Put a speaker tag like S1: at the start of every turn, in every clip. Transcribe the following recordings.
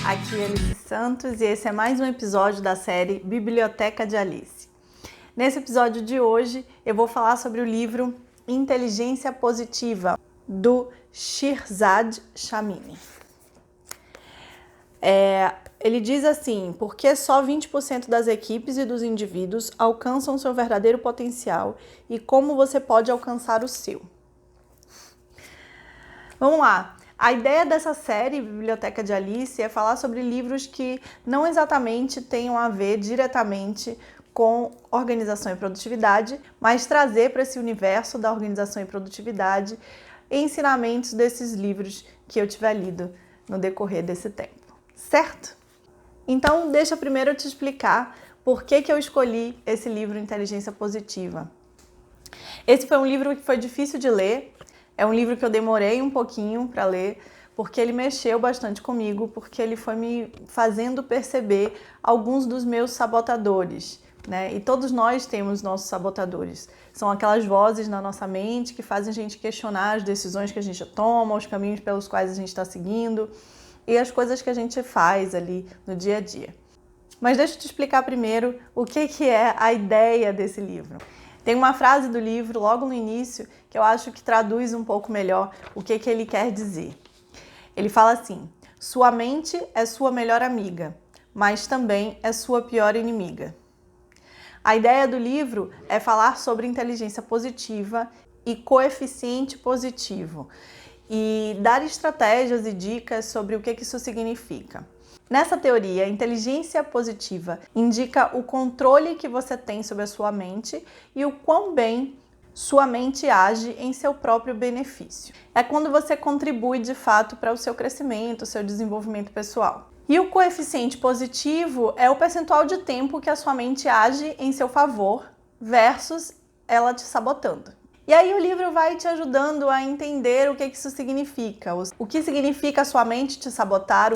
S1: Aqui é Alice Santos e esse é mais um episódio da série Biblioteca de Alice. Nesse episódio de hoje eu vou falar sobre o livro Inteligência Positiva, do Shirzad Chamine. Ele diz assim: por que só 20% das equipes e dos indivíduos alcançam seu verdadeiro potencial e como você pode alcançar o seu? Vamos lá! A ideia dessa série Biblioteca de Alice é falar sobre livros que não exatamente tenham a ver diretamente com organização e produtividade, mas trazer para esse universo da organização e produtividade ensinamentos desses livros que eu tiver lido no decorrer desse tempo, certo? Então, deixa primeiro eu te explicar por que eu escolhi esse livro Inteligência Positiva. Esse foi um livro que foi difícil de ler. É um livro que eu demorei um pouquinho para ler, porque ele mexeu bastante comigo, porque ele foi me fazendo perceber alguns dos meus sabotadores, né? E todos nós temos nossos sabotadores. São aquelas vozes na nossa mente que fazem a gente questionar as decisões que a gente toma, os caminhos pelos quais a gente está seguindo e as coisas que a gente faz ali no dia a dia. Mas deixa eu te explicar primeiro o que é a ideia desse livro. Tem uma frase do livro, logo no início, que eu acho que traduz um pouco melhor o que ele quer dizer. Ele fala assim: sua mente é sua melhor amiga, mas também é sua pior inimiga. A ideia do livro é falar sobre inteligência positiva e coeficiente positivo e dar estratégias e dicas sobre o que isso significa. Nessa teoria, a inteligência positiva indica o controle que você tem sobre a sua mente e o quão bem sua mente age em seu próprio benefício. É quando você contribui de fato para o seu crescimento, o seu desenvolvimento pessoal. E o coeficiente positivo é o percentual de tempo que a sua mente age em seu favor versus ela te sabotando. E aí o livro vai te ajudando a entender o que isso significa. O que significa a sua mente te sabotar,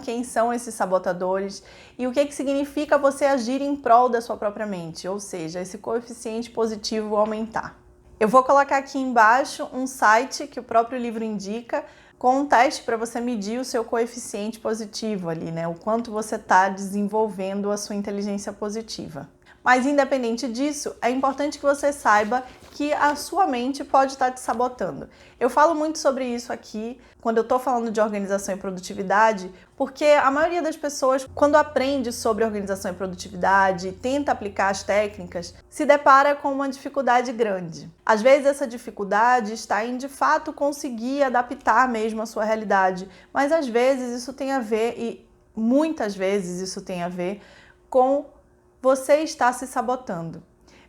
S1: quem são esses sabotadores e o que significa você agir em prol da sua própria mente, ou seja, esse coeficiente positivo aumentar. Eu vou colocar aqui embaixo um site que o próprio livro indica com um teste para você medir o seu coeficiente positivo ali, né? O quanto você está desenvolvendo a sua inteligência positiva. Mas independente disso, é importante que você saiba que a sua mente pode estar te sabotando. Eu falo muito sobre isso aqui quando eu estou falando de organização e produtividade, porque a maioria das pessoas, quando aprende sobre organização e produtividade, tenta aplicar as técnicas, se depara com uma dificuldade grande. Às vezes essa dificuldade está em, de fato, conseguir adaptar mesmo a sua realidade, mas às vezes isso tem a ver, e muitas vezes isso tem a ver com você está se sabotando.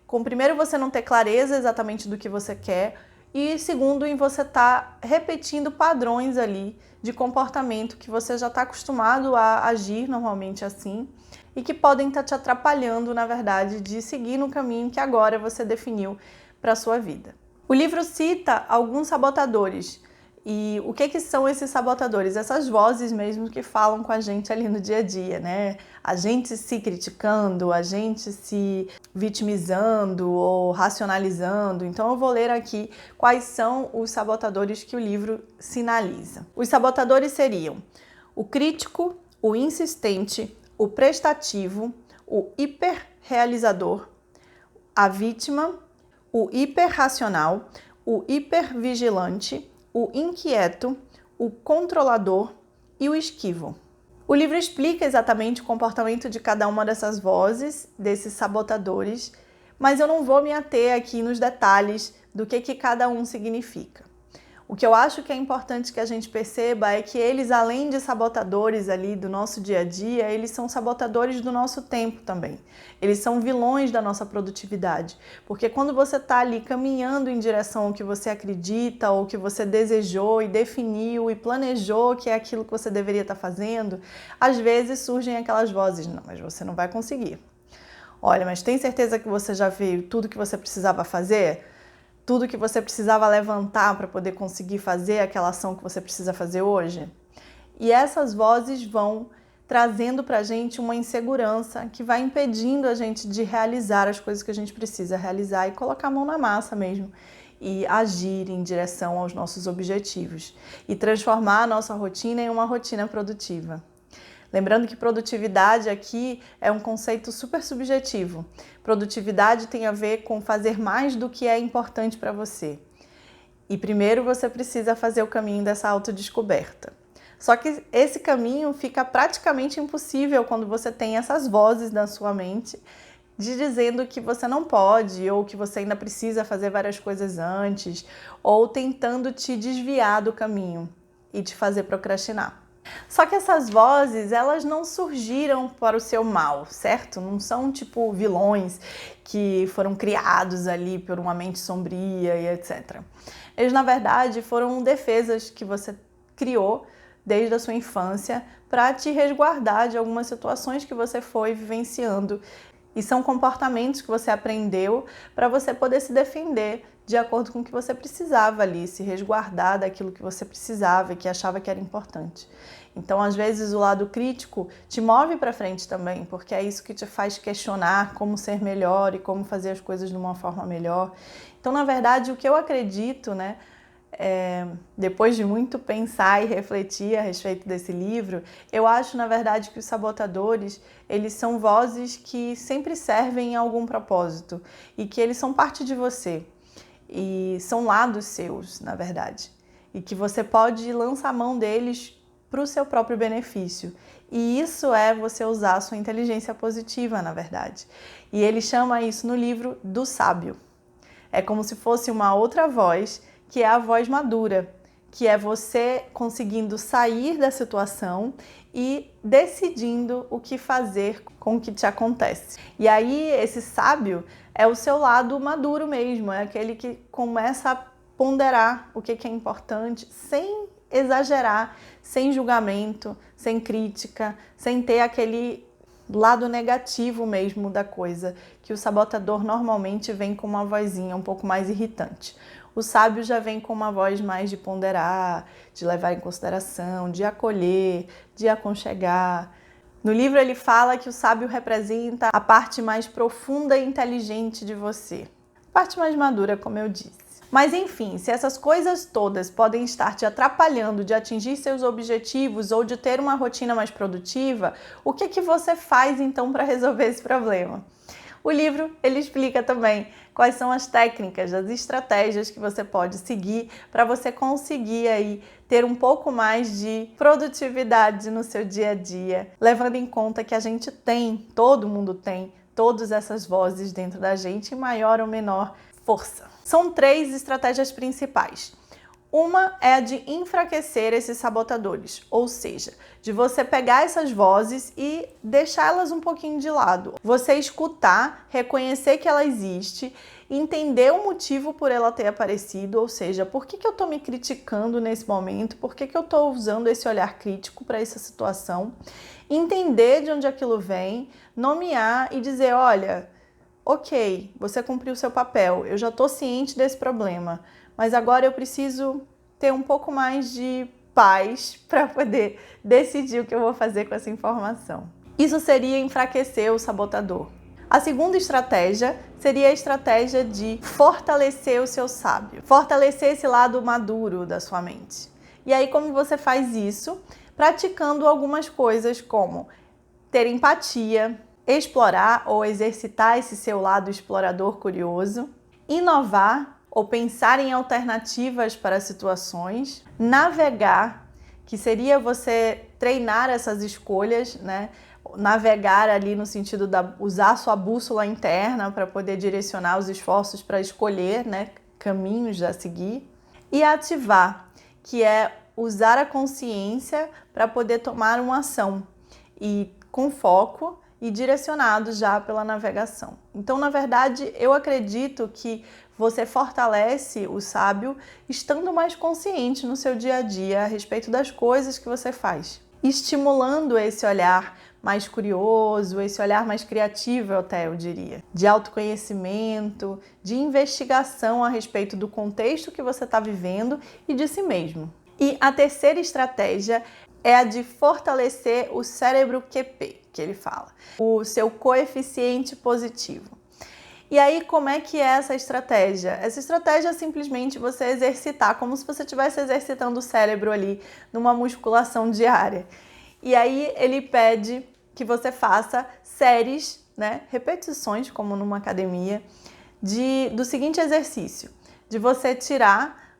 S1: Com primeiro você não ter clareza exatamente do que você quer e segundo em você estar repetindo padrões ali de comportamento que você já está acostumado a agir normalmente assim e que podem estar te atrapalhando, na verdade, de seguir no caminho que agora você definiu para a sua vida. O livro cita alguns sabotadores. E o que são esses sabotadores? Essas vozes mesmo que falam com a gente ali no dia a dia, né? A gente se criticando, a gente se vitimizando ou racionalizando. Então eu vou ler aqui quais são os sabotadores que o livro sinaliza. Os sabotadores seriam o crítico, o insistente, o prestativo, o hiperrealizador, a vítima, o hiperracional, o hipervigilante, o inquieto, o controlador e o esquivo. O livro explica exatamente o comportamento de cada uma dessas vozes, desses sabotadores, mas eu não vou me ater aqui nos detalhes do que cada um significa. O que eu acho que é importante que a gente perceba é que eles, além de sabotadores ali do nosso dia a dia, eles são sabotadores do nosso tempo também. Eles são vilões da nossa produtividade. Porque quando você está ali caminhando em direção ao que você acredita ou que você desejou e definiu e planejou que é aquilo que você deveria estar fazendo, às vezes surgem aquelas vozes: não, mas você não vai conseguir. Olha, mas tem certeza que você já viu tudo que você precisava fazer? Tudo que você precisava levantar para poder conseguir fazer aquela ação que você precisa fazer hoje? E essas vozes vão trazendo para a gente uma insegurança que vai impedindo a gente de realizar as coisas que a gente precisa realizar e colocar a mão na massa mesmo e agir em direção aos nossos objetivos e transformar a nossa rotina em uma rotina produtiva. Lembrando que produtividade aqui é um conceito super subjetivo. Produtividade tem a ver com fazer mais do que é importante para você. E primeiro você precisa fazer o caminho dessa autodescoberta. Só que esse caminho fica praticamente impossível quando você tem essas vozes na sua mente dizendo que você não pode, ou que você ainda precisa fazer várias coisas antes, ou tentando te desviar do caminho e te fazer procrastinar. Só que essas vozes, elas não surgiram para o seu mal, certo? Não são tipo vilões que foram criados ali por uma mente sombria e etc. Eles, na verdade, foram defesas que você criou desde a sua infância para te resguardar de algumas situações que você foi vivenciando. E são comportamentos que você aprendeu para você poder se defender de acordo com o que você precisava ali, se resguardar daquilo que você precisava e que achava que era importante. Então, às vezes, o lado crítico te move para frente também, porque é isso que te faz questionar como ser melhor e como fazer as coisas de uma forma melhor. Então, na verdade, o que eu acredito, né, depois de muito pensar e refletir a respeito desse livro, eu acho, na verdade, que os sabotadores, eles são vozes que sempre servem a algum propósito e que eles são parte de você e são lados seus, na verdade, e que você pode lançar a mão deles para o seu próprio benefício. E isso é você usar a sua inteligência positiva, na verdade. E ele chama isso no livro do sábio. É como se fosse uma outra voz, que é a voz madura, que é você conseguindo sair da situação e decidindo o que fazer com o que te acontece. E aí esse sábio é o seu lado maduro mesmo, é aquele que começa a ponderar o que é importante sem exagerar, sem julgamento, sem crítica, sem ter aquele lado negativo mesmo da coisa, que o sabotador normalmente vem com uma vozinha um pouco mais irritante. O sábio já vem com uma voz mais de ponderar, de levar em consideração, de acolher, de aconchegar. No livro ele fala que o sábio representa a parte mais profunda e inteligente de você. A parte mais madura, como eu disse. Mas enfim, se essas coisas todas podem estar te atrapalhando de atingir seus objetivos ou de ter uma rotina mais produtiva, o que você faz então para resolver esse problema? O livro ele explica também quais são as técnicas, as estratégias que você pode seguir para você conseguir aí ter um pouco mais de produtividade no seu dia a dia, levando em conta que a gente tem, todo mundo tem, todas essas vozes dentro da gente em maior ou menor força. São 3 estratégias principais. Uma é a de enfraquecer esses sabotadores, ou seja, de você pegar essas vozes e deixá-las um pouquinho de lado. Você escutar, reconhecer que ela existe, entender o motivo por ela ter aparecido, ou seja, por que eu estou me criticando nesse momento, por que eu estou usando esse olhar crítico para essa situação, entender de onde aquilo vem, nomear e dizer, olha, ok, você cumpriu o seu papel, eu já estou ciente desse problema, mas agora eu preciso ter um pouco mais de paz para poder decidir o que eu vou fazer com essa informação. Isso seria enfraquecer o sabotador. A segunda estratégia seria a estratégia de fortalecer o seu sábio, fortalecer esse lado maduro da sua mente. E aí como você faz isso? Praticando algumas coisas como ter empatia, explorar ou exercitar esse seu lado explorador curioso, inovar ou pensar em alternativas para situações, navegar, que seria você treinar essas escolhas, né? Navegar ali no sentido de usar a sua bússola interna para poder direcionar os esforços para escolher, né, caminhos a seguir, e ativar, que é usar a consciência para poder tomar uma ação e com foco e direcionado já pela navegação. Então, na verdade, eu acredito que você fortalece o sábio estando mais consciente no seu dia a dia a respeito das coisas que você faz, estimulando esse olhar mais curioso, esse olhar mais criativo, até eu diria, de autoconhecimento, de investigação a respeito do contexto que você está vivendo e de si mesmo. E a terceira estratégia é a de fortalecer o cérebro QP, que ele fala, o seu coeficiente positivo. E aí, como é que é essa estratégia? Essa estratégia é simplesmente você exercitar, como se você estivesse exercitando o cérebro ali numa musculação diária. E aí ele pede que você faça séries, né, repetições, como numa academia, do seguinte exercício, de você tirar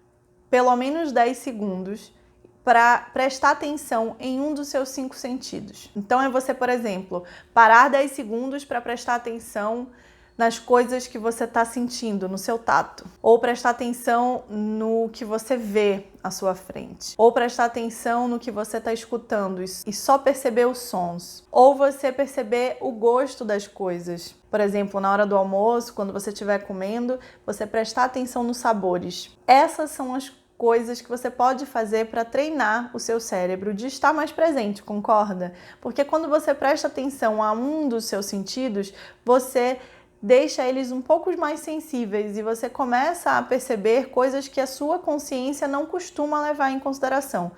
S1: pelo menos 10 segundos para prestar atenção em um dos seus 5 sentidos. Então é você, por exemplo, parar 10 segundos para prestar atenção nas coisas que você está sentindo, no seu tato. Ou prestar atenção no que você vê à sua frente. Ou prestar atenção no que você está escutando e só perceber os sons. Ou você perceber o gosto das coisas. Por exemplo, na hora do almoço, quando você estiver comendo, você prestar atenção nos sabores. Essas são as coisas que você pode fazer para treinar o seu cérebro de estar mais presente, concorda? Porque quando você presta atenção a um dos seus sentidos, você deixa eles um pouco mais sensíveis e você começa a perceber coisas que a sua consciência não costuma levar em consideração.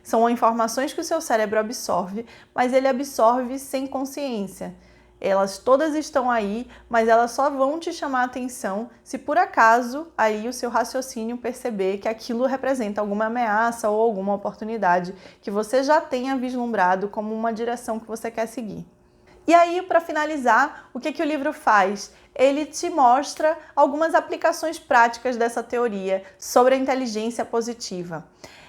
S1: São informações que o seu cérebro absorve, mas ele absorve sem consciência. Elas todas estão aí, mas elas só vão te chamar a atenção se por acaso aí o seu raciocínio perceber que aquilo representa alguma ameaça ou alguma oportunidade que você já tenha vislumbrado como uma direção que você quer seguir. E aí, para finalizar, o que o livro faz? Ele te mostra algumas aplicações práticas dessa teoria sobre a inteligência positiva.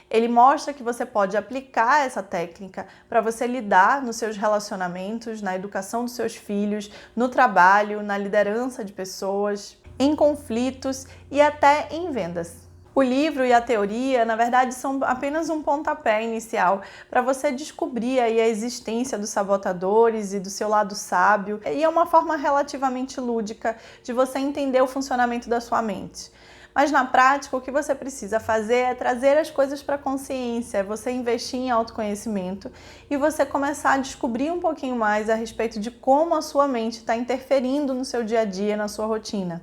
S1: Ele mostra que você pode aplicar essa técnica para você lidar nos seus relacionamentos, na educação dos seus filhos, no trabalho, na liderança de pessoas, em conflitos e até em vendas. O livro e a teoria, na verdade, são apenas um pontapé inicial para você descobrir aí a existência dos sabotadores e do seu lado sábio. E é uma forma relativamente lúdica de você entender o funcionamento da sua mente. Mas na prática, o que você precisa fazer é trazer as coisas para a consciência, você investir em autoconhecimento e você começar a descobrir um pouquinho mais a respeito de como a sua mente está interferindo no seu dia a dia, na sua rotina.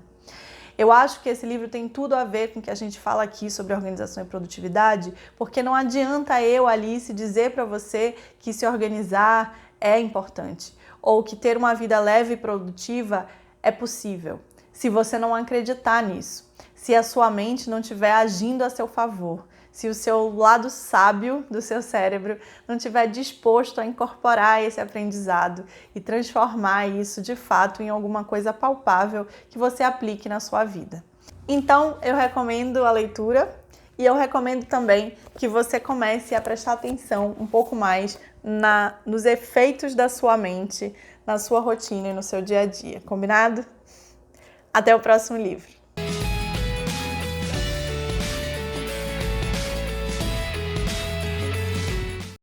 S1: Eu acho que esse livro tem tudo a ver com o que a gente fala aqui sobre organização e produtividade, porque não adianta eu, Alice, dizer para você que se organizar é importante, ou que ter uma vida leve e produtiva é possível, se você não acreditar nisso, se a sua mente não estiver agindo a seu favor, se o seu lado sábio do seu cérebro não estiver disposto a incorporar esse aprendizado e transformar isso de fato em alguma coisa palpável que você aplique na sua vida. Então, eu recomendo a leitura e eu recomendo também que você comece a prestar atenção um pouco mais nos efeitos da sua mente, na sua rotina e no seu dia a dia. Combinado? Até o próximo livro!